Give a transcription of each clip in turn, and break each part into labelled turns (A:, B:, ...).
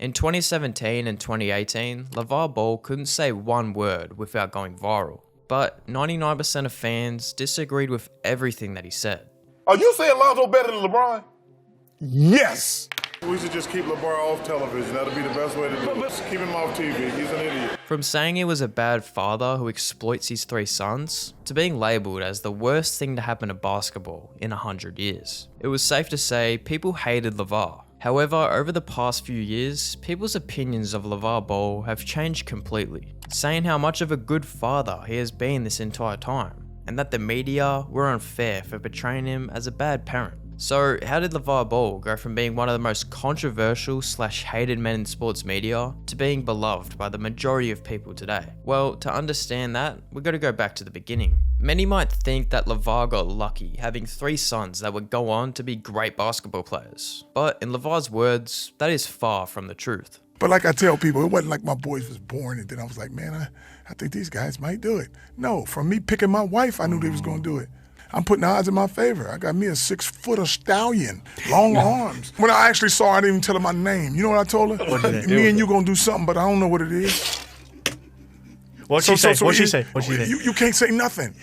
A: In 2017 and 2018, Lavar Ball couldn't say one word without going viral, but 99% of fans disagreed with everything that he said.
B: Are you saying Lonzo better than LeBron?
C: Yes.
B: We should just keep LeBron off television. That'll be the best way to do it. Just keep him off TV. He's an idiot.
A: From saying he was a bad father who exploits his 3 sons, to being labelled as the worst thing to happen to basketball in 100 years. It was safe to say people hated Lavar. However, over the past few years, people's opinions of Lavar Ball have changed completely, saying how much of a good father he has been this entire time, and that the media were unfair for portraying him as a bad parent. So how did Lavar Ball go from being one of the most controversial / hated men in sports media to being beloved by the majority of people today? Well, to understand that, we've got to go back to the beginning. Many might think that Lavar got lucky having 3 sons that would go on to be great basketball players. But in Lavar's words, that is far from the truth.
C: But like I tell people, it wasn't like my boys was born and then I was like, man, I think these guys might do it. No, from me picking my wife, I knew they was going to do it. I'm putting the odds in my favor. I got me a 6-footer stallion, long arms. When I actually saw her, I didn't even tell her my name. You know what I told her? Me and you gonna do something, but I don't know what it is.
D: What'd she say? What'd she say?
C: You can't say nothing.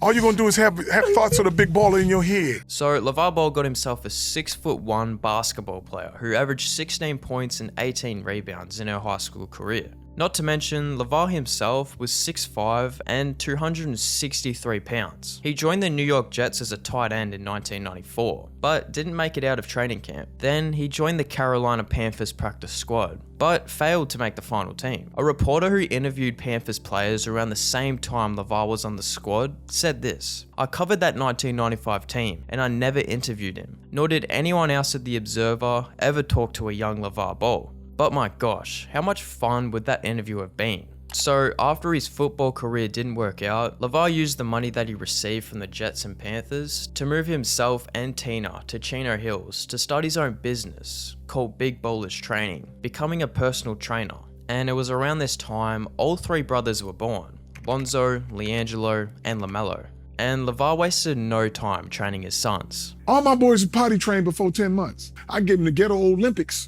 C: All you're gonna do is have thoughts of the big baller in your head.
A: So Lavar Ball got himself a 6'1" basketball player who averaged 16 points and 18 rebounds in her high school career. Not to mention, Lavar himself was 6'5" and 263 pounds. He joined the New York Jets as a tight end in 1994, but didn't make it out of training camp. Then he joined the Carolina Panthers practice squad, but failed to make the final team. A reporter who interviewed Panthers players around the same time Lavar was on the squad said this: "I covered that 1995 team, and I never interviewed him, nor did anyone else at the Observer ever talk to a young Lavar Ball. But my gosh, how much fun would that interview have been?" So after his football career didn't work out, Lavar used the money that he received from the Jets and Panthers to move himself and Tina to Chino Hills to start his own business called Big Ballers Training, becoming a personal trainer. And it was around this time all 3 brothers were born: Lonzo, Liangelo, and Lamelo. And Lavar wasted no time training his sons.
C: All my boys were potty trained before 10 months. I gave them the ghetto Olympics.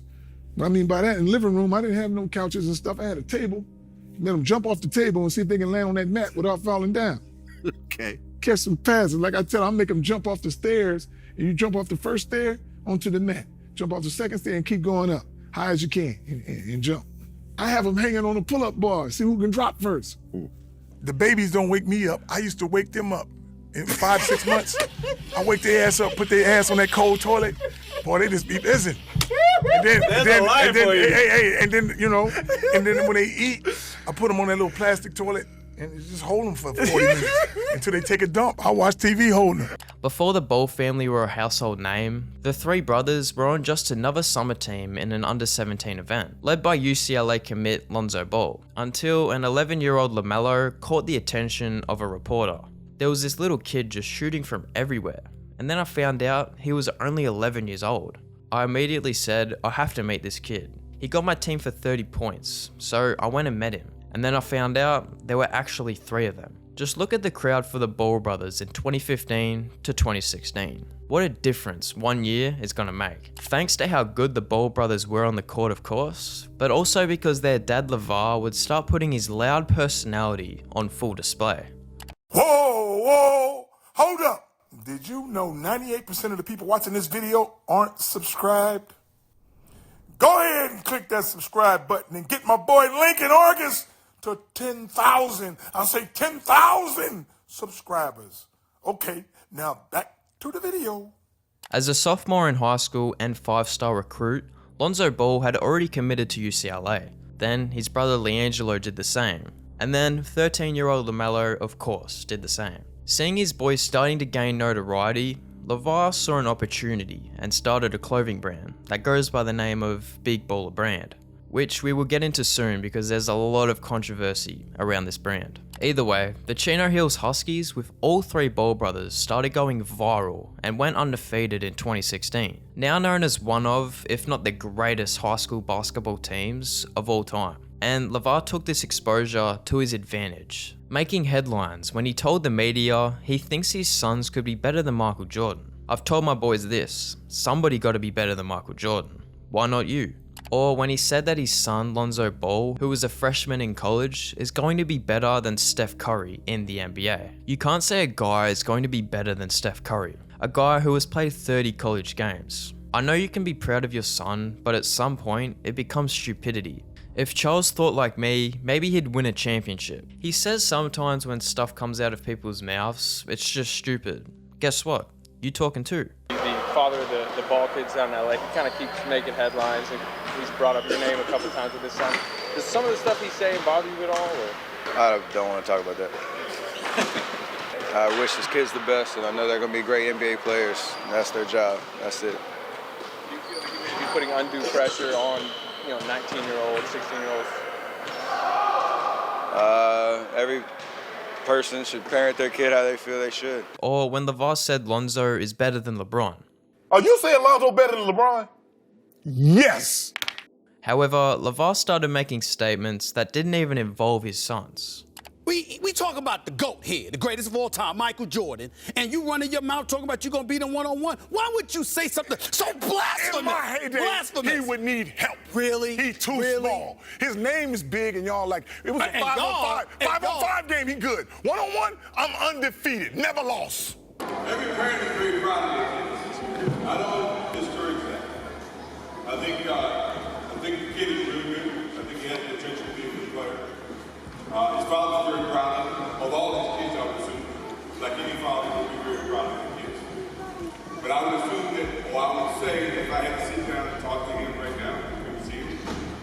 C: What I mean by that, in the living room, I didn't have no couches and stuff. I had a table. Let them jump off the table and see if they can land on that mat without falling down.
D: Okay.
C: Catch some passes. Like I tell them, I make them jump off the stairs, and you jump off the first stair onto the mat. Jump off the second stair and keep going up, high as you can, and jump. I have them hanging on a pull-up bar, see who can drop first. Ooh. The babies don't wake me up. I used to wake them up. In 5-6 months, I wake their ass up, put their ass on that cold toilet. Boy, they just be busy. And then, you know, and then when they eat, I put them on that little plastic toilet and just hold them for 40 minutes until they take a dump. I watch TV holding them.
A: Before the Ball family were a household name, the 3 brothers were on just another summer team in an under-17 event, led by UCLA commit Lonzo Ball, until an 11-year-old LaMelo caught the attention of a reporter. There was this little kid just shooting from everywhere, and then I found out he was only 11 years old. I immediately said, I have to meet this kid. He got my team for 30 points, so I went and met him. And then I found out there were actually 3 of them. Just look at the crowd for the Ball brothers in 2015 to 2016. What a difference 1 year is gonna make. Thanks to how good the Ball brothers were on the court, of course, but also because their dad Lavar would start putting his loud personality on full display.
C: Whoa, hold up. Did you know 98% of the people watching this video aren't subscribed? Go ahead and click that subscribe button and get my boy Lincoln August to 10,000. I'll say 10,000 subscribers. Okay, now back to the video.
A: As a sophomore in high school and 5-star recruit, Lonzo Ball had already committed to UCLA. Then his brother Liangelo did the same. And then 13-year-old LaMelo, of course, did the same. Seeing his boys starting to gain notoriety, Lavar saw an opportunity and started a clothing brand that goes by the name of Big Baller Brand, which we will get into soon because there's a lot of controversy around this brand. Either way, the Chino Hills Huskies with all 3 Ball brothers started going viral and went undefeated in 2016, now known as one of, if not the greatest high school basketball teams of all time. And Lavar took this exposure to his advantage, making headlines when he told the media he thinks his sons could be better than Michael Jordan. I've told my boys this: somebody got to be better than Michael Jordan. Why not you? Or when he said that his son, Lonzo Ball, who was a freshman in college, is going to be better than Steph Curry in the NBA. You can't say a guy is going to be better than Steph Curry, a guy who has played 30 college games. I know you can be proud of your son, but at some point, it becomes stupidity. If Charles thought like me, maybe he'd win a championship. He says sometimes when stuff comes out of people's mouths, it's just stupid. Guess what? You talking too.
E: The father of the Ball kids down in LA, he kind of keeps making headlines, and he's brought up your name a couple times with his son. Does some of the stuff he's saying bother you at all? Or?
F: I don't want to talk about that. I wish his kids the best, and I know they're going to be great NBA players. That's their job. That's it.
E: Do you feel like you may be putting undue pressure on, 19-year-olds, 16-year-olds?
F: Every person should parent their kid how they feel they should.
A: Or when Lavar said Lonzo is better than LeBron.
B: Are you saying Lonzo better than LeBron?
C: Yes.
A: However, Lavar started making statements that didn't even involve his sons.
G: We talk about the GOAT here, the greatest of all time, Michael Jordan, and you running your mouth talking about you gonna beat him one-on-one. Why would you say something so blasphemous?
B: In my heyday,
G: blasphemous.
B: he would need help.
G: Really?
B: He's too
G: Really?
B: small. His name is big, and y'all like, it was a
G: And y'all-
B: 5-on-5 game, he good. One-on-one, I'm undefeated, never lost.
H: Every parent is very proud of their kids. I don't discourage that. I think the kid is really good. I think he has the potential to be a good player. His father's very proud of all his kids, I would assume. Like any father would be very proud of his kids. But I would assume that, or I would say that if I had to sit down and talk to him right now, you couldn't see him.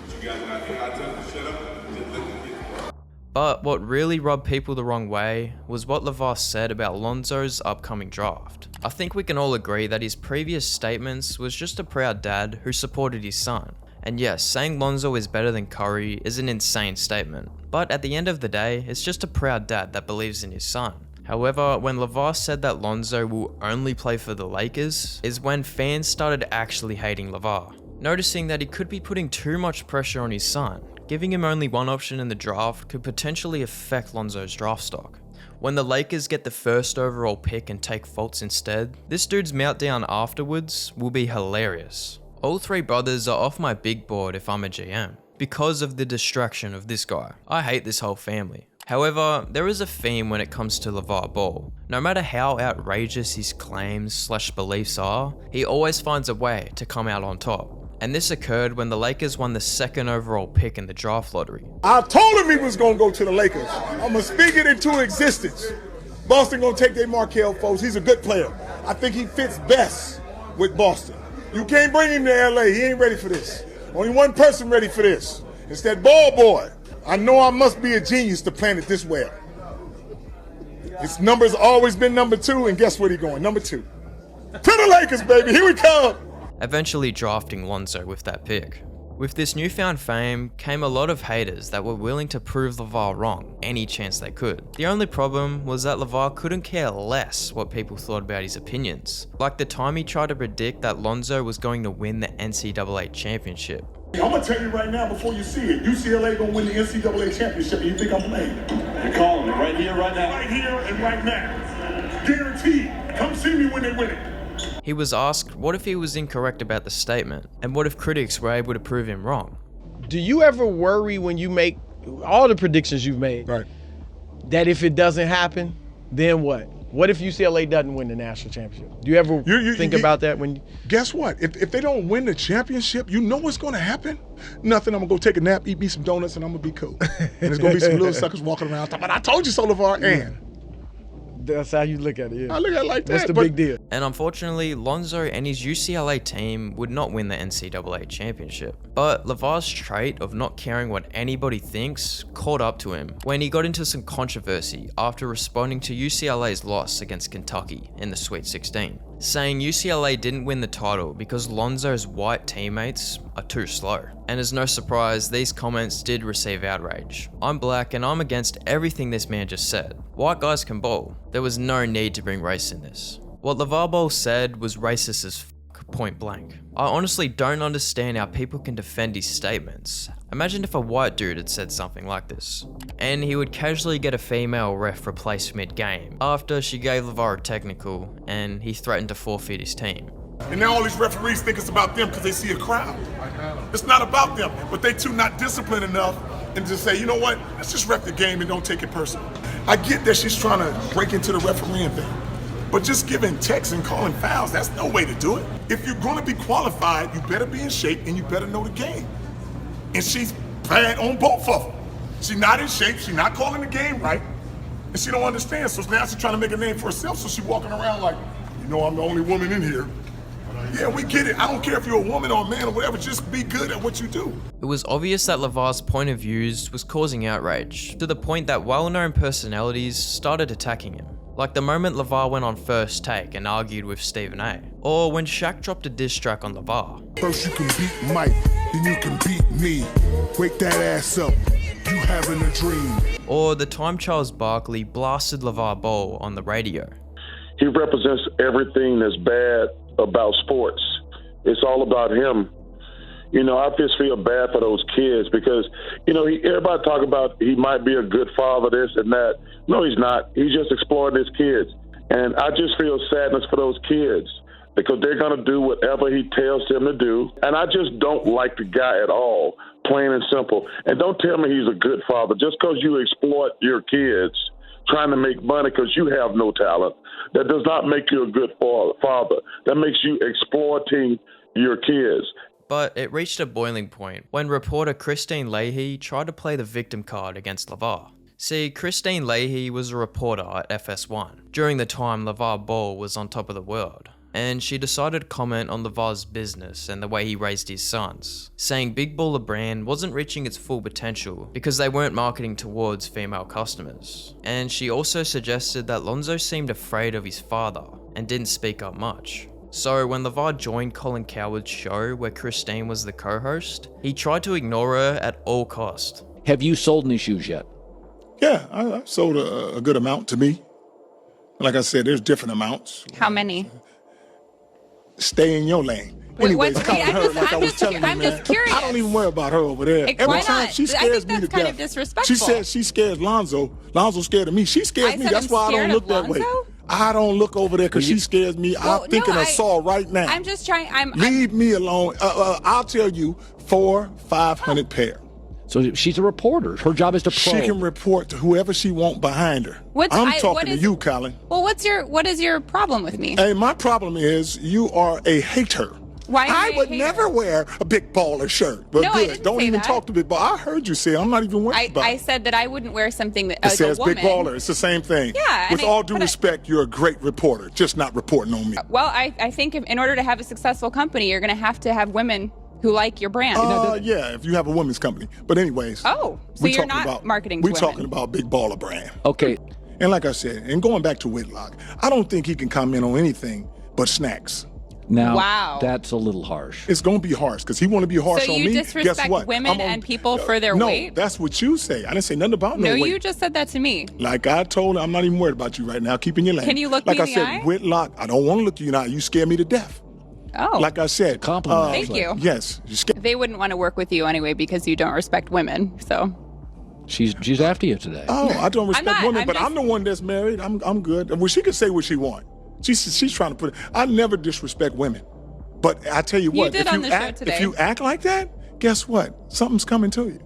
H: But you guys are not here. I'd tell him to shut up and just let the kids play.
A: But what really rubbed people the wrong way was what Lavar said about Lonzo's upcoming draft. I think we can all agree that his previous statements was just a proud dad who supported his son. And yes, saying Lonzo is better than Curry is an insane statement. But at the end of the day, it's just a proud dad that believes in his son. However, when Lavar said that Lonzo will only play for the Lakers, is when fans started actually hating Lavar, noticing that he could be putting too much pressure on his son. Giving him only one option in the draft could potentially affect Lonzo's draft stock. When the Lakers get the first overall pick and take Fultz instead, this dude's meltdown afterwards will be hilarious. All three brothers are off my big board if I'm a GM, because of the distraction of this guy. I hate this whole family. However, there is a theme when it comes to Lavar Ball. No matter how outrageous his claims/beliefs are, he always finds a way to come out on top. And this occurred when the Lakers won the second overall pick in the draft lottery.
C: I told him he was going to go to the Lakers. I'm going to speak it into existence. Boston going to take their Markelle Fultz. He's a good player. I think he fits best with Boston. You can't bring him to LA. He ain't ready for this. Only one person ready for this. It's that ball boy. I know I must be a genius to plan it this well. His number's always been number 2, and guess what he going? Number 2. To the Lakers, baby. Here we come.
A: Eventually drafting Lonzo with that pick. With this newfound fame came a lot of haters that were willing to prove Lavar wrong any chance they could. The only problem was that Lavar couldn't care less what people thought about his opinions. Like the time he tried to predict that Lonzo was going to win the NCAA championship.
C: I'm going to tell you right now before you see it, UCLA going to win the NCAA championship, and you think I'm playing?
H: You're calling it right here, right now.
C: Right here and right now. Guaranteed. Come see me when they win it.
A: He was asked what if he was incorrect about the statement, and what if critics were able to prove him wrong.
I: Do you ever worry when you make all the predictions you've made,
C: Right.
I: that if it doesn't happen, then what? What if UCLA doesn't win the national championship? Do you ever think about that when?
C: Guess what? If they don't win the championship, you know what's going to happen? Nothing. I'm going to go take a nap, eat me some donuts, and I'm going to be cool. And there's going to be some little suckers walking around talking about, I told you so, LaVar. And
I: That's how you look at it, yeah.
C: I look at it like that.
I: What's the big deal?
A: And unfortunately, Lonzo and his UCLA team would not win the NCAA championship. But Lavar's trait of not caring what anybody thinks caught up to him when he got into some controversy after responding to UCLA's loss against Kentucky in the Sweet 16, saying UCLA didn't win the title because Lonzo's white teammates are too slow. And as no surprise, these comments did receive outrage. I'm black and I'm against everything this man just said. White guys can bowl. There was no need to bring race in this. What Lavar Ball said was racist as fuck, point blank. I honestly don't understand how people can defend his statements. Imagine if a white dude had said something like this. And he would casually get a female ref replaced mid-game after she gave Lavar a technical and he threatened to forfeit his team.
B: And now all these referees think it's about them because they see a crowd. It's not about them, but they too not disciplined enough and just say, you know what, let's just ref the game and don't take it personal. I get that she's trying to break into the refereeing thing, but just giving texts and calling fouls, that's no way to do it. If you're gonna be qualified, you better be in shape and you better know the game. And she's bad on both of them. She's not in shape, she's not calling the game right, and she don't understand, so now she's trying to make a name for herself, so she's walking around like, you know, I'm the only woman in here. Yeah, we get it. I don't care if you're a woman or a man or whatever, just be good at what you do.
A: It was obvious that Lavar's point of views was causing outrage, to the point that well-known personalities started attacking him. Like the moment Lavar went on First Take and argued with Stephen A. Or when Shaq dropped a diss track on Lavar.
C: First you can beat Mike, then you can beat me. Wake that ass up, you having a dream.
A: Or the time Charles Barkley blasted Lavar Ball on the radio.
J: He represents everything that's bad about sports. It's all about him. You know, I just feel bad for those kids because, you know, everybody talk about he might be a good father, this and that. No, he's not. He's just exploiting his kids. And I just feel sadness for those kids because they're going to do whatever he tells them to do. And I just don't like the guy at all, plain and simple. And don't tell me he's a good father. Just because you exploit your kids trying to make money because you have no talent, that does not make you a good father. That makes you exploiting your kids.
A: But it reached a boiling point when reporter Kristine Leahy tried to play the victim card against Lavar. See, Kristine Leahy was a reporter at FS1 during the time Lavar Ball was on top of the world, and she decided to comment on Lavar's business and the way he raised his sons, saying Big Baller brand wasn't reaching its full potential because they weren't marketing towards female customers. And she also suggested that Lonzo seemed afraid of his father and didn't speak up much. So when Lavar joined Colin Cowherd's show where Kristine was the co-host, he tried to ignore her at all cost.
K: Have you sold any shoes yet?
C: Yeah, I sold a good amount to me. Like I said, there's different amounts.
L: How many?
C: Stay in your lane.
L: Wait,
C: Anyways,
L: wait,
C: I'm
L: just curious.
C: I don't even worry about her over there.
L: Why
C: Every time
L: not?
C: she
L: I
C: scares
L: think
C: me to
L: that's kind
C: death.
L: of disrespectful.
C: She says she scares Lonzo. Lonzo's scared of me. She scares
L: I
C: me.
L: said
C: That's
L: I'm
C: why I don't
L: scared
C: look
L: of
C: that way.
L: Lonzo?
C: I don't look over there because she scares me.
L: Well,
C: I'm thinking
L: no,
C: of Saul right now.
L: I'm just trying.
C: Leave me alone. I'll tell you, 400-500 pair.
K: So she's a reporter. Her job is to probe.
C: She can report to whoever she wants behind her.
L: What's-
C: I'm
L: I-
C: talking
L: what
C: to
L: is-
C: you, Colin.
L: Well, what is your problem with me?
C: Hey, my problem is you are a hater.
L: Why am I a
C: would
L: hater?
C: never wear a big baller shirt. But
L: No, I
C: good.
L: didn't
C: Don't
L: say
C: even
L: that.
C: talk to big baller. I heard you say it. I'm not even worried about
L: I
C: it.
L: said that I wouldn't wear something that
C: It
L: like
C: says
L: a woman.
C: big baller. It's the same thing.
L: Yeah,
C: With
L: and
C: all due respect, you're a great reporter. Just not reporting on me.
L: Well, I think in order to have a successful company, you're going to have women who like your brand.
C: Yeah, if you have a women's company. But anyways.
L: Oh, so
C: we
L: you're
C: talking
L: not marketing to
C: We're
L: women.
C: talking about big baller brand.
K: Okay.
C: And like I said, and going back to Whitlock, I don't think he can comment on anything but snacks.
K: Now,
L: Wow.
K: that's a little harsh.
C: It's going to be harsh because he want to be harsh
L: So
C: on
L: you
C: me.
L: disrespect
C: Guess what?
L: women and people for their weight?
C: No, that's what you say. I didn't say nothing about no
L: No,
C: weight.
L: you just said that to me.
C: Like I told her, I'm not even worried about you right now. Keep in your lane.
L: Can you look
C: like
L: me
C: I
L: in the
C: said,
L: eye?
C: Whitlock, I don't want to look you in the eye. You scare me to death.
L: Oh.
C: Like I said.
K: Compliment.
L: Thank you.
C: Yes. You scare
L: They wouldn't want to work with you anyway because you don't respect women. So
K: She's after you today.
C: Oh, I don't respect
L: not.
C: women,
L: I'm
C: but
L: just-
C: I'm the one that's married. I'm good. Well, she can say what she wants. She's trying to put it. I never disrespect women. But I tell you what,
L: did
C: if
L: on
C: you
L: the show
C: act
L: today.
C: if you act like that, guess what? Something's coming to you.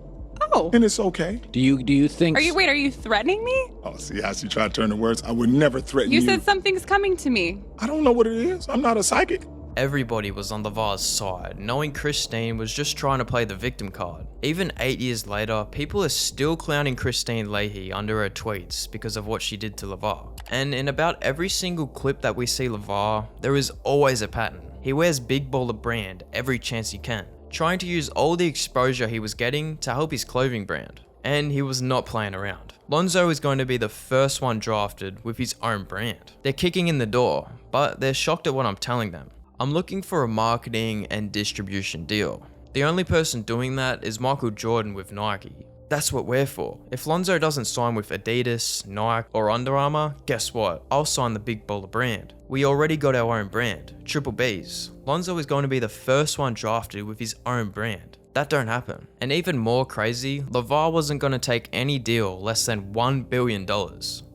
L: Oh.
C: And it's okay.
K: Do you think?
L: Are you threatening me?
C: Oh, see how she tried to turn the words. I would never threaten you.
L: You said something's coming to me.
C: I don't know what it is. I'm not a psychic.
A: Everybody was on Lavar's side, knowing Kristine was just trying to play the victim card. Even 8 years later, people are still clowning Kristine Leahy under her tweets because of what she did to Lavar. And in about every single clip that we see Lavar, there is always a pattern. He wears Big Baller brand every chance he can, trying to use all the exposure he was getting to help his clothing brand. And he was not playing around. Lonzo is going to be the first one drafted with his own brand. They're kicking in the door, but they're shocked at what I'm telling them. I'm looking for a marketing and distribution deal. The only person doing that is Michael Jordan with Nike. That's what we're for. If Lonzo doesn't sign with Adidas, Nike, or Under Armour, guess what? I'll sign the Big Baller brand. We already got our own brand, Triple B's. Lonzo is going to be the first one drafted with his own brand. That don't happen. And even more crazy, Lavar wasn't going to take any deal less than $1 billion.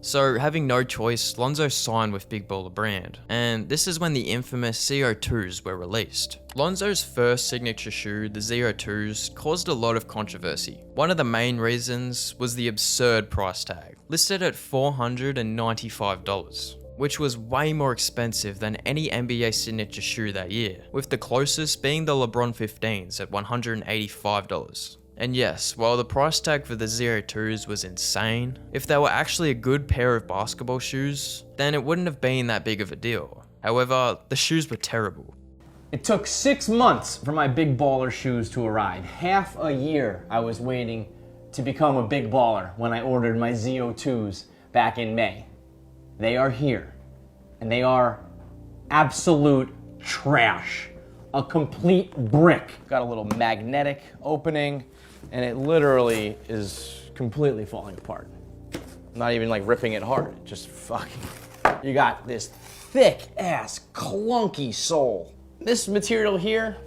A: So having no choice, Lonzo signed with Big Baller Brand, and this is when the infamous CO2s were released. Lonzo's first signature shoe, the CO2s, caused a lot of controversy. One of the main reasons was the absurd price tag, listed at $495. Which was way more expensive than any NBA signature shoe that year, with the closest being the LeBron 15s at $185. And yes, while the price tag for the 02s was insane, if they were actually a good pair of basketball shoes, then it wouldn't have been that big of a deal. However, the shoes were terrible.
M: It took 6 months for my big baller shoes to arrive. Half a year I was waiting to become a big baller when I ordered my Z02s back in May. They are here, and they are absolute trash. A complete brick. Got a little magnetic opening, and it literally is completely falling apart. Not even like ripping it hard, just fucking. You got this thick ass, clunky sole. This material here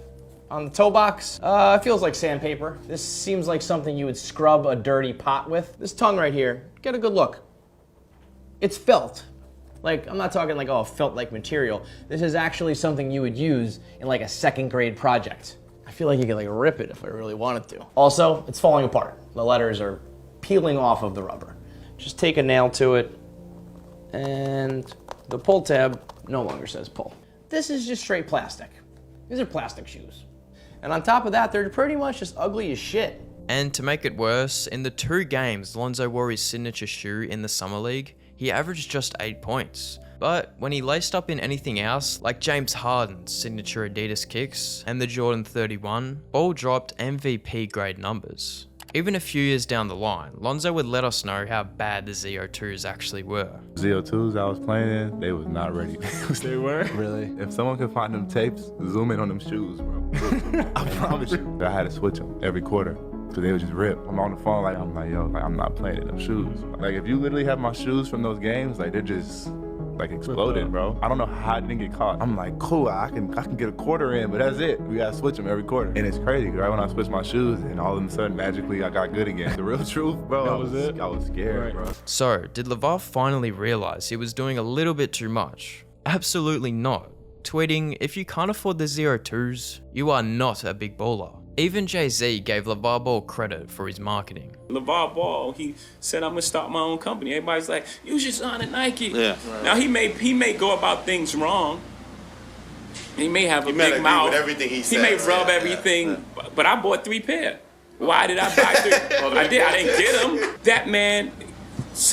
M: on the toe box, it feels like sandpaper. This seems like something you would scrub a dirty pot with. This tongue right here, get a good look. It's felt. Like, I'm not talking like, oh, felt-like material. This is actually something you would use in like a 2nd grade project. I feel like you could like rip it if I really wanted to. Also, it's falling apart. The letters are peeling off of the rubber. Just take a nail to it, and the pull tab no longer says pull. This is just straight plastic. These are plastic shoes. And on top of that, they're pretty much just ugly as shit.
A: And to make it worse, in the 2 games Lonzo wore his signature shoe in the Summer League, he averaged just 8 points. But when he laced up in anything else, like James Harden's signature Adidas kicks and the Jordan 31, Ball dropped MVP grade numbers. Even a few years down the line, Lonzo would let us know how bad the Z02s actually were.
N: Z02s I was playing in, they was not ready.
D: They were?
N: Really? If someone could find them tapes, zoom in on them shoes, bro. I promise you. I had to switch them every quarter. So they would just rip. I'm on the phone I'm like, yo, like, I'm not playing in them shoes. Like, if you literally have my shoes from those games, like, they're just, like, exploded, bro. I don't know how I didn't get caught. I'm like, cool, I can get a quarter in, but that's it. We gotta switch them every quarter. And it's crazy, right when I switched my shoes, and all of a sudden, magically, I got good again. The real truth, bro, I was scared, bro.
A: So, did Lavar finally realize he was doing a little bit too much? Absolutely not. Tweeting, if you can't afford the 02s, you are not a big baller. Even Jay-Z gave Lavar Ball credit for his marketing.
O: Lavar Ball, he said, I'm gonna start my own company. Everybody's like, you should sign a Nike.
D: Yeah.
O: Right. Now he may go about things wrong. He may have a big mouth.
D: With everything he
O: may rub everything, but I bought 3 pair. Why did I buy 3? I didn't get them. That man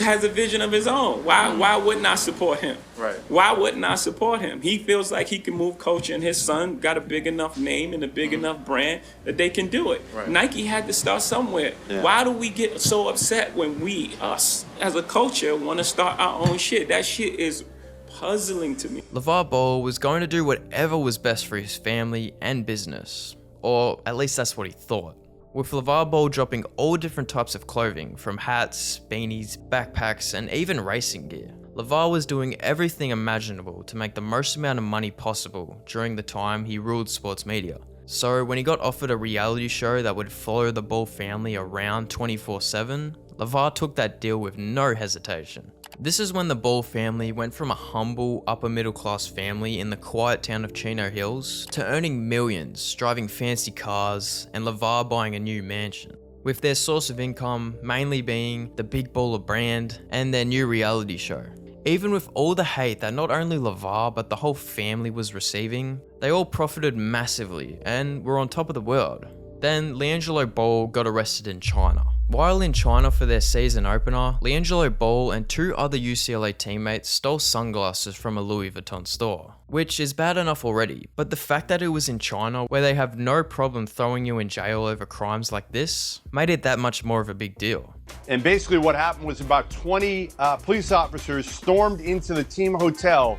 O: has a vision of his own. Why wouldn't I support him?
D: Right.
O: Why wouldn't I support him? He feels like he can move culture, and his son got a big enough name and a big enough brand that they can do it.
D: Right.
O: Nike had to start somewhere.
D: Yeah.
O: Why do we get so upset when us as a culture want to start our own shit? That shit is puzzling to me.
A: Lavar Ball was going to do whatever was best for his family and business, or at least that's what he thought. With Lavar Ball dropping all different types of clothing, from hats, beanies, backpacks, and even racing gear, Lavar was doing everything imaginable to make the most amount of money possible during the time he ruled sports media. So when he got offered a reality show that would follow the Ball family around 24/7, Lavar took that deal with no hesitation. This is when the Ball family went from a humble, upper middle class family in the quiet town of Chino Hills to earning millions, driving fancy cars, and Lavar buying a new mansion, with their source of income mainly being the Big Baller Brand and their new reality show. Even with all the hate that not only Lavar but the whole family was receiving, they all profited massively and were on top of the world. Then Liangelo Ball got arrested in China. While in China for their season opener, Liangelo Ball and 2 other UCLA teammates stole sunglasses from a Louis Vuitton store, which is bad enough already, but the fact that it was in China, where they have no problem throwing you in jail over crimes like this, made it that much more of a big deal.
P: And basically what happened was about 20 police officers stormed into the team hotel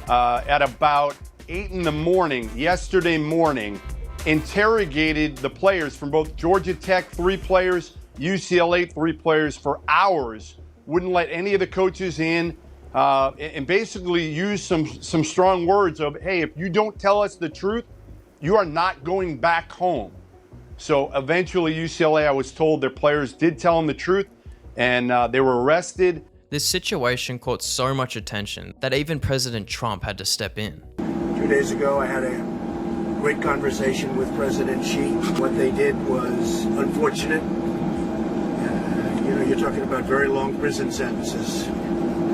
P: at about 8 in the morning, yesterday morning, interrogated the players from both Georgia Tech, 3 players, UCLA, 3 players for hours, wouldn't let any of the coaches in, and basically used some strong words of, hey, if you don't tell us the truth, you are not going back home. So eventually UCLA, I was told their players did tell them the truth, and they were arrested.
A: This situation caught so much attention that even President Trump had to step in.
Q: 2 days ago, I had a great conversation with President Xi. What they did was unfortunate. You're talking about very long prison sentences.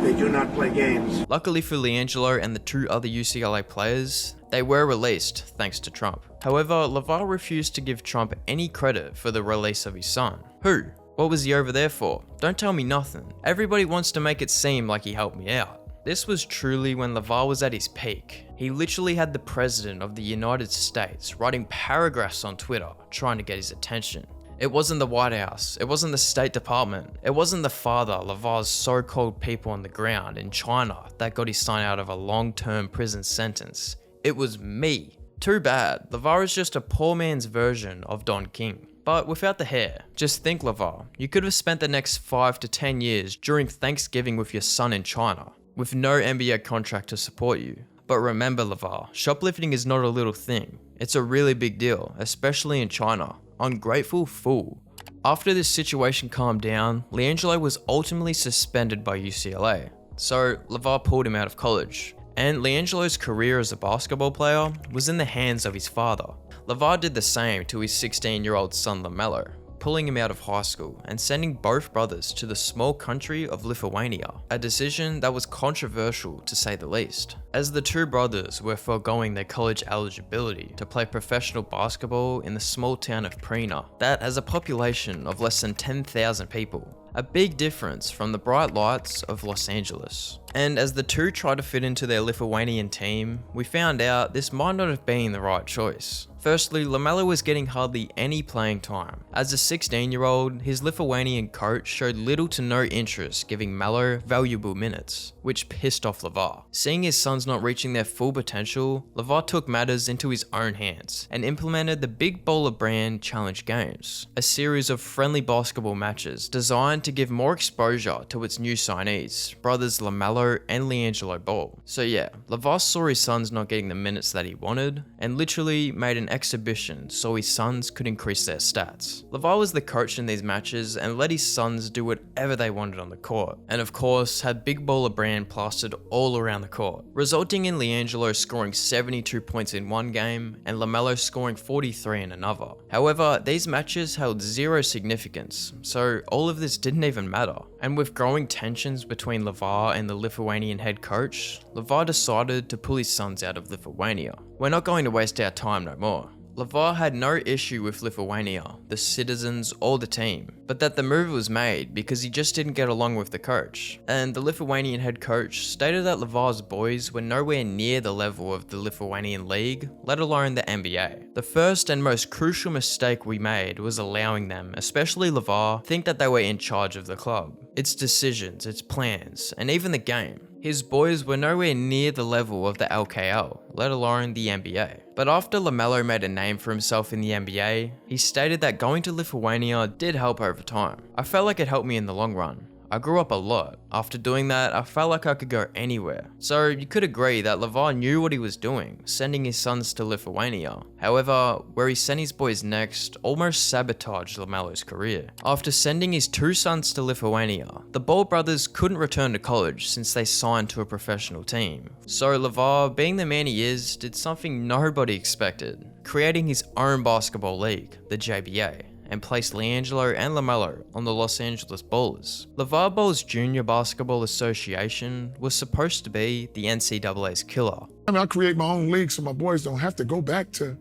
Q: They do not play games.
A: Luckily for Liangelo and the 2 other UCLA players, they were released thanks to Trump. However, Lavar refused to give Trump any credit for the release of his son. Who? What was he over there for? Don't tell me nothing. Everybody wants to make it seem like he helped me out. This was truly when Lavar was at his peak. He literally had the President of the United States writing paragraphs on Twitter trying to get his attention. It wasn't the White House, it wasn't the State Department, it wasn't the father, Lavar's so-called people on the ground in China that got his son out of a long-term prison sentence. It was me. Too bad, Lavar is just a poor man's version of Don King. But without the hair. Just think, Lavar, you could have spent the next 5 to 10 years during Thanksgiving with your son in China, with no NBA contract to support you. But remember, Lavar, shoplifting is not a little thing. It's a really big deal, especially in China. Ungrateful fool. After this situation calmed down, Liangelo was ultimately suspended by UCLA. So Lavar pulled him out of college. And Liangelo's career as a basketball player was in the hands of his father. Lavar did the same to his 16-year-old son Lamelo, pulling him out of high school and sending both brothers to the small country of Lithuania, a decision that was controversial to say the least, as the 2 brothers were foregoing their college eligibility to play professional basketball in the small town of Prina that has a population of less than 10,000 people. A big difference from the bright lights of Los Angeles. And as the 2 tried to fit into their Lithuanian team, we found out this might not have been the right choice. Firstly, Lamelo was getting hardly any playing time. As a 16-year-old, his Lithuanian coach showed little to no interest giving Melo valuable minutes, which pissed off Lavar. Seeing his sons not reaching their full potential, Lavar took matters into his own hands and implemented the Big Baller Brand Challenge Games, a series of friendly basketball matches designed to give more exposure to its new signees, brothers Lamelo and Liangelo Ball. So yeah, Lavar saw his sons not getting the minutes that he wanted, and literally made an exhibition so his sons could increase their stats. Lavar was the coach in these matches and let his sons do whatever they wanted on the court, and of course had Big Baller Brand plastered all around the court, resulting in Liangelo scoring 72 points in one game and Lamelo scoring 43 in another. However, these matches held zero significance, so all of this didn't even matter. And with growing tensions between Lavar and the Lithuanian head coach, Lavar decided to pull his sons out of Lithuania. We're not going to waste our time no more. Lavar had no issue with Lithuania, the citizens, or the team, but that the move was made because he just didn't get along with the coach. And the Lithuanian head coach stated that Lavar's boys were nowhere near the level of the Lithuanian league, let alone the NBA. The first and most crucial mistake we made was allowing them, especially Lavar, think that they were in charge of the club, its decisions, its plans, and even the game. His boys were nowhere near the level of the LKL, let alone the NBA. But after Lamelo made a name for himself in the NBA, he stated that going to Lithuania did help over time. I felt like it helped me in the long run. I grew up a lot. After doing that, I felt like I could go anywhere. So you could agree that Lavar knew what he was doing, sending his sons to Lithuania. However, where he sent his boys next almost sabotaged Lamelo's career. After sending his 2 sons to Lithuania, the Ball brothers couldn't return to college since they signed to a professional team. So Lavar, being the man he is, did something nobody expected, creating his own basketball league, the JBA, and placed Liangelo and Lamelo on the Los Angeles Ballers. Lavar Ball's Junior Basketball Association was supposed to be the NCAA's killer.
C: I create my own league so my boys don't have to go back to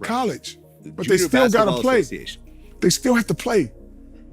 C: college, but they still gotta play. They still have to play.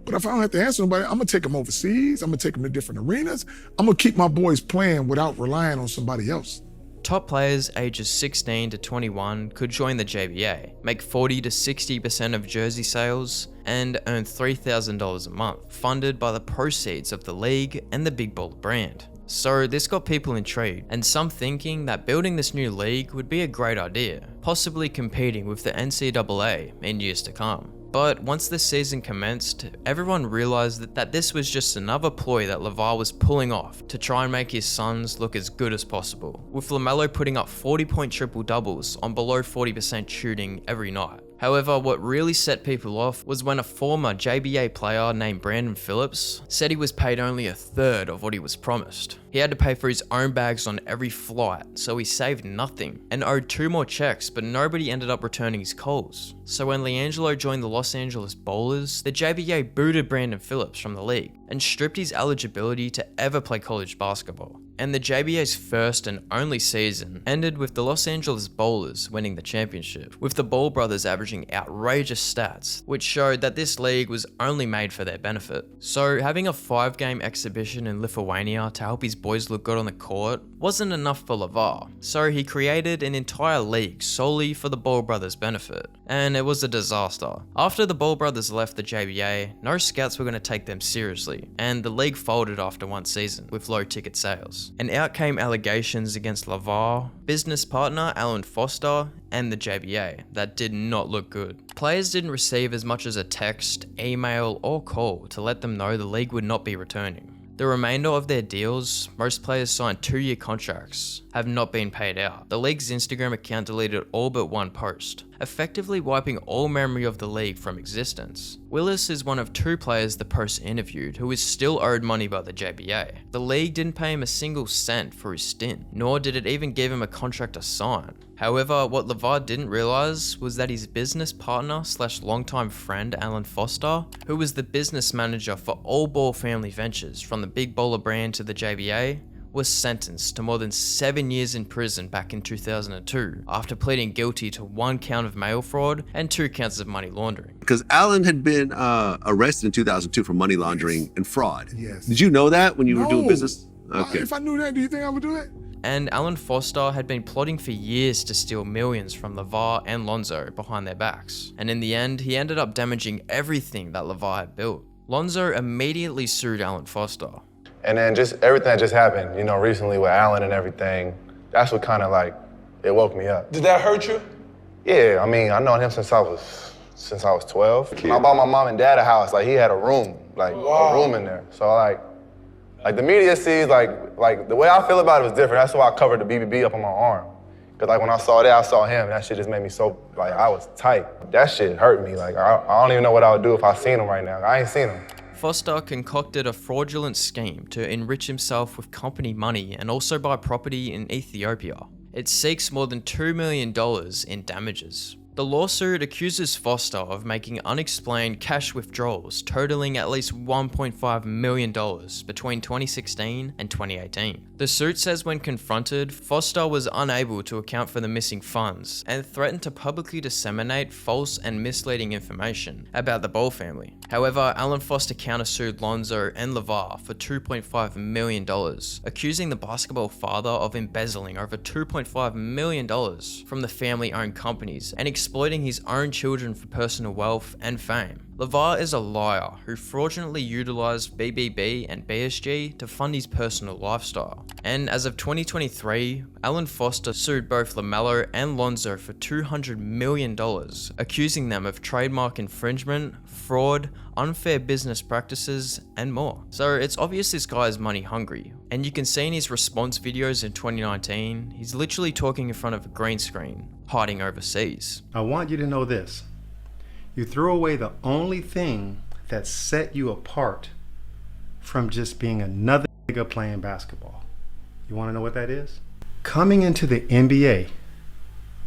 C: But if I don't have to answer nobody, I'm gonna take them overseas, I'm gonna take them to different arenas, I'm gonna keep my boys playing without relying on somebody else.
A: Top players ages 16 to 21 could join the JBA, make 40 to 60% of jersey sales, and earn $3,000 a month, funded by the proceeds of the league and the Big Baller Brand. So this got people intrigued, and some thinking that building this new league would be a great idea, possibly competing with the NCAA in years to come. But once the season commenced, everyone realized that this was just another ploy that Lavar was pulling off to try and make his sons look as good as possible, with Lamelo putting up 40-point triple-doubles on below 40% shooting every night. However, what really set people off was when a former JBA player named Brandon Phillips said he was paid only a third of what he was promised. He had to pay for his own bags on every flight, so he saved nothing, and owed 2 more checks, but nobody ended up returning his calls. So when Liangelo joined the Los Angeles Bowlers, the JBA booted Brandon Phillips from the league and stripped his eligibility to ever play college basketball. And the JBA's first and only season ended with the Los Angeles Bowlers winning the championship, with the Ball brothers averaging outrageous stats, which showed that this league was only made for their benefit. So having a 5-game exhibition in Lithuania to help his boys look good on the court wasn't enough for Lavar, so he created an entire league solely for the Ball brothers' benefit, and it was a disaster. After the Ball brothers left the JBA, no scouts were going to take them seriously, and the league folded after 1 season with low ticket sales. And out came allegations against Lavar, business partner Alan Foster, and the JBA that did not look good. Players didn't receive as much as a text, email, or call to let them know the league would not be returning. The remainder of their deals, most players signed 2-year contracts, have not been paid out. The league's Instagram account deleted all but 1 post, effectively wiping all memory of the league from existence. Willis is one of 2 players the post interviewed who is still owed money by the JBA. The league didn't pay him a single cent for his stint, nor did it even give him a contract to sign. However, what Lavar didn't realize was that his business partner / longtime friend Alan Foster, who was the business manager for all Ball family ventures from the Big Bowler brand to the JBA, was sentenced to more than 7 years in prison back in 2002 after pleading guilty to 1 count of mail fraud and 2 counts of money laundering.
R: Because Alan had been arrested in 2002 for money laundering and fraud.
C: Yes.
R: Did you know that when you were doing business? Okay.
C: If I knew that, do you think I would do it?
A: And Alan Foster had been plotting for years to steal millions from Lavar and Lonzo behind their backs. And in the end, he ended up damaging everything that Lavar had built. Lonzo immediately sued Alan Foster.
N: And then just everything that just happened, you know, recently with Alan and everything, that's what kind of like, it woke me up.
B: Did that hurt you?
N: Yeah, I mean, I known him since I was 12. When I bought my mom and dad a house, like he had a room, a room in there. So like the media sees, like the way I feel about it was different. That's why I covered the BBB up on my arm. Cause like when I saw that, I saw him, and that shit just made me so, like I was tight. That shit hurt me. Like I don't even know what I would do if I seen him right now. I ain't seen him.
A: Foster concocted a fraudulent scheme to enrich himself with company money and also buy property in Ethiopia. It seeks more than $2 million in damages. The lawsuit accuses Foster of making unexplained cash withdrawals totaling at least $1.5 million between 2016 and 2018. The suit says when confronted, Foster was unable to account for the missing funds and threatened to publicly disseminate false and misleading information about the Ball family. However, Alan Foster countersued Lonzo and Lavar for $2.5 million, accusing the basketball father of embezzling over $2.5 million from the family-owned companies and exploiting his own children for personal wealth and fame. Lavar is a liar who fraudulently utilized BBB and BSG to fund his personal lifestyle. And as of 2023, Alan Foster sued both lamelo and Lonzo for $200 million, accusing them of trademark infringement, fraud, unfair business practices, and more. So it's obvious this guy is money hungry. And you can see in his response videos in 2019, he's literally talking in front of a green screen, hiding overseas.
S: I want you to know this. You threw away the only thing that set you apart from just being another nigga playing basketball. You want to know what that is? Coming into the NBA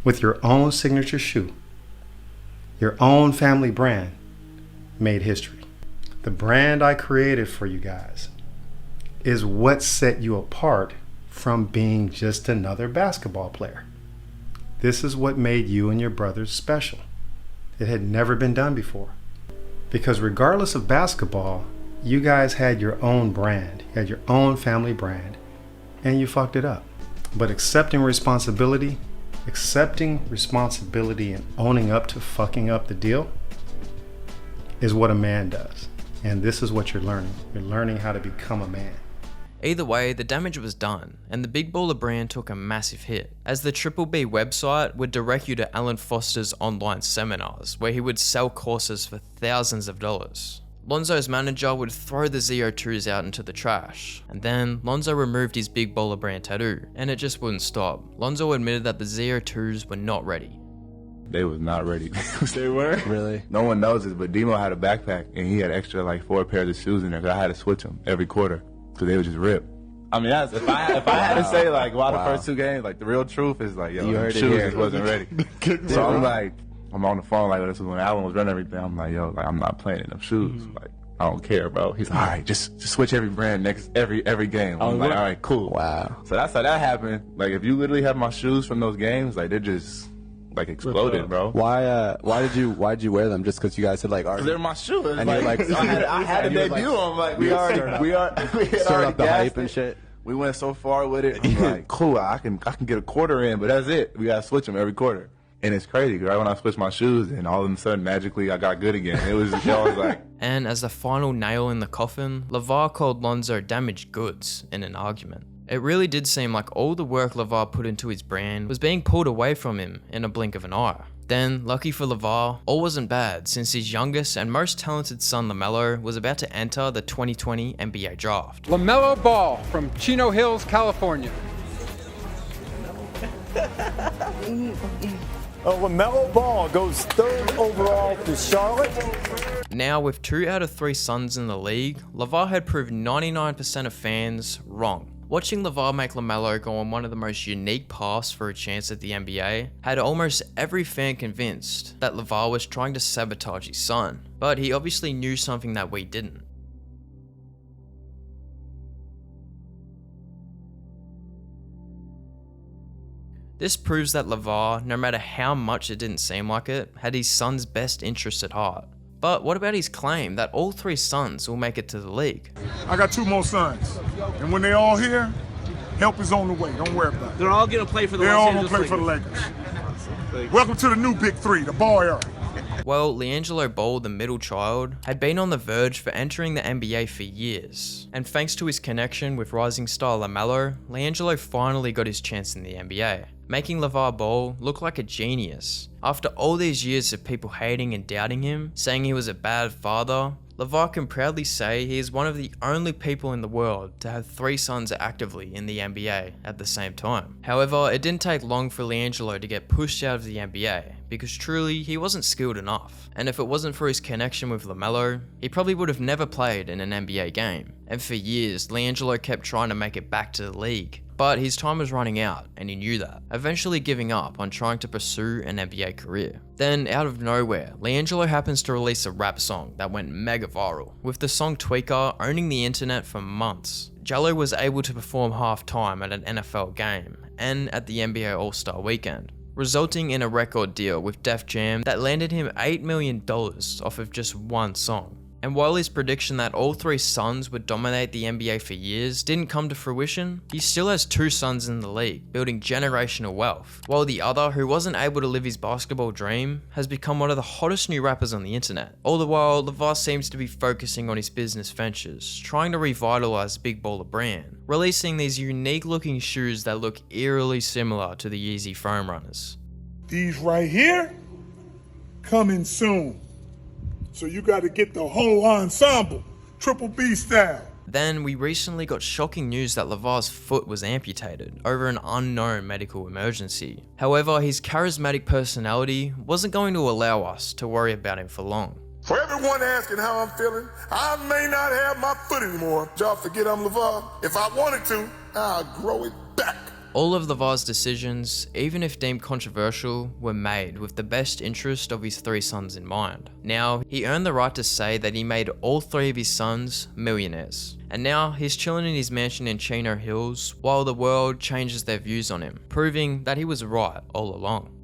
S: with your own signature shoe, your own family brand, made history. The brand I created for you guys is what set you apart from being just another basketball player. This is what made you and your brothers special. It had never been done before. Because regardless of basketball, you guys had your own brand, you had your own family brand, and you fucked it up. But accepting responsibility and owning up to fucking up the deal is what a man does. And this is what you're learning. You're learning how to become a man.
A: Either way, the damage was done, and the Big Baller brand took a massive hit, as the Triple B website would direct you to Alan Foster's online seminars, where he would sell courses for thousands of dollars. Lonzo's manager would throw the ZO2s out into the trash, and then Lonzo removed his Big Baller brand tattoo, and it just wouldn't stop. Lonzo admitted that the ZO2s were not ready.
N: They was not ready.
D: They were?
K: Really?
N: No one knows this, but Demo had a backpack, and he had extra like 4 pairs of shoes in there, because I had to switch them every quarter, because they would just rip. I mean, if I had to say like why the first 2 games, like the real truth is like, yo, the shoes just wasn't ready. So I'm on the phone, like, this was when Allen was running everything. I'm like, yo, like, I'm not playing in them shoes. Like, I don't care, bro. He's like, all right, just switch every brand every game. I'm like, all right, cool.
K: Wow.
N: So that's how that happened. Like, if you literally have my shoes from those games, like, they're just like exploded, bro.
T: Why did you wear them? Just because you guys had like
N: they're my shoes.
T: And
N: like,
T: you're like,
N: I had to debut them. Like, we had
T: stirred up the hype and shit.
N: We went so far with it. I'm like, cool, I can get a quarter in, but that's it. We gotta switch them every quarter. And it's crazy, right when I switched my shoes, and all of a sudden, magically, I got good again. It was like...
A: And as the final nail in the coffin, Lavar called Lonzo damaged goods in an argument. It really did seem like all the work Lavar put into his brand was being pulled away from him in a blink of an eye. Then, lucky for Lavar, all wasn't bad, since his youngest and most talented son LaMelo was about to enter the 2020 NBA draft.
U: LaMelo Ball from Chino Hills, California.
D: LaMelo Ball goes 3rd overall to Charlotte.
A: Now, with 2 out of 3 sons in the league, Lavar had proved 99% of fans wrong. Watching Lavar make LaMelo go on one of the most unique paths for a chance at the NBA had almost every fan convinced that Lavar was trying to sabotage his son, but he obviously knew something that we didn't. This proves that Lavar, no matter how much it didn't seem like it, had his son's best interests at heart. But what about his claim that all 3 sons will make it to the league?
B: I got 2 more sons, and when they all here, help is on the way. Don't worry about it.
V: They're all gonna play for the
B: They're
V: Los
B: all
V: Angeles
B: gonna play
V: Lakers.
B: for the Lakers. Welcome to the new Big 3, the ball era.
A: Well, Liangelo Ball, the middle child, had been on the verge for entering the NBA for years. And thanks to his connection with rising star LaMelo, Liangelo finally got his chance in the NBA, making Lavar Ball look like a genius. After all these years of people hating and doubting him, saying he was a bad father, Lavar can proudly say he is one of the only people in the world to have 3 sons actively in the NBA at the same time. However, it didn't take long for Liangelo to get pushed out of the NBA, because truly, he wasn't skilled enough. And if it wasn't for his connection with LaMelo, he probably would have never played in an NBA game. And for years, Liangelo kept trying to make it back to the league. But his time was running out, and he knew that, eventually giving up on trying to pursue an NBA career. Then, out of nowhere, Liangelo happens to release a rap song that went mega viral, with the song Tweaker owning the internet for months. Gelo was able to perform halftime at an NFL game, and at the NBA All-Star Weekend, resulting in a record deal with Def Jam that landed him $8 million off of just one song. And while his prediction that all 3 sons would dominate the NBA for years didn't come to fruition, he still has 2 sons in the league, building generational wealth, while the other, who wasn't able to live his basketball dream, has become one of the hottest new rappers on the internet. All the while, Lavar seems to be focusing on his business ventures, trying to revitalize the Big Baller brand, releasing these unique looking shoes that look eerily similar to the Yeezy foam runners.
B: These right here, coming soon. So you got to get the whole ensemble, Triple B style.
A: Then we recently got shocking news that Lavar's foot was amputated over an unknown medical emergency. However, his charismatic personality wasn't going to allow us to worry about him for long.
B: For everyone asking how I'm feeling, I may not have my foot anymore. Y'all forget I'm Lavar. If I wanted to, I'll grow it back.
A: All of Lavar's decisions, even if deemed controversial, were made with the best interest of his 3 sons in mind. Now, he earned the right to say that he made all 3 of his sons millionaires. And now, he's chilling in his mansion in Chino Hills while the world changes their views on him, proving that he was right all along.